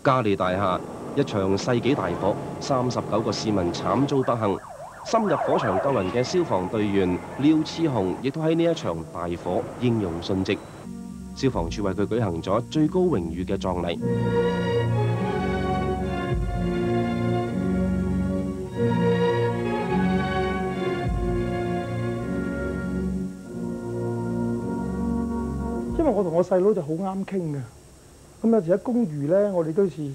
嘉利大廈一場世紀大火，39個市民慘遭不幸。深入火場救人嘅消防隊員廖熾雄，亦都喺呢一場大火英勇殉職。消防處為佢舉行咗最高榮譽嘅葬禮。因為我同我細佬就好啱傾嘅，咁有時喺公寓咧，我哋有時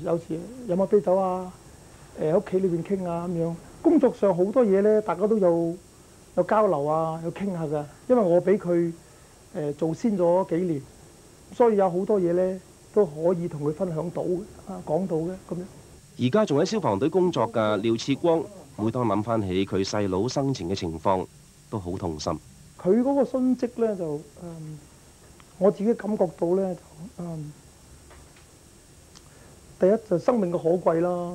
飲下啤酒啊，喺屋企裏邊傾啊咁樣。工作上好多嘢咧，大家都有交流啊，有傾下㗎。因為我俾佢做先咗幾年，所以有好多嘢咧都可以同佢分享到講到嘅咁樣。而家仲喺消防隊工作嘅廖熾光，每當諗翻起佢細佬生前嘅情況，都好痛心。佢嗰個殉職咧就我自己感覺到咧就第一就生命嘅可貴啦，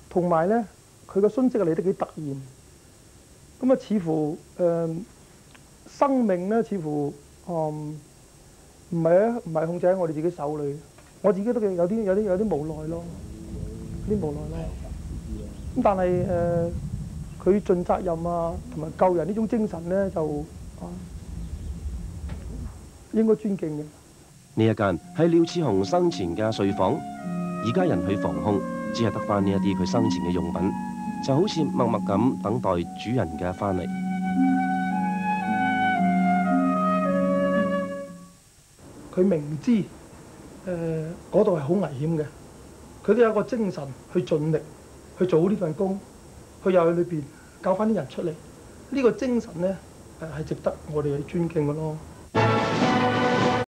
同埋咧佢個殉職嚟得幾突然，咁啊似乎生命咧似乎唔係控制喺我哋自己手裏，我自己都有啲無奈咯，有啲無奈咯。咁但係佢盡責任啊，同埋救人呢種精神咧就應該尊敬嘅。呢一間係廖熾雄生前嘅睡房，而家人去房空，只係得翻呢一啲佢生前嘅用品，就好似默默咁等待主人嘅翻嚟。佢明知嗰度係好危險嘅，佢都有一個精神去盡力去做好呢份工，去入去裏邊救翻啲人出嚟。呢個精神咧係值得我哋去尊敬嘅咯。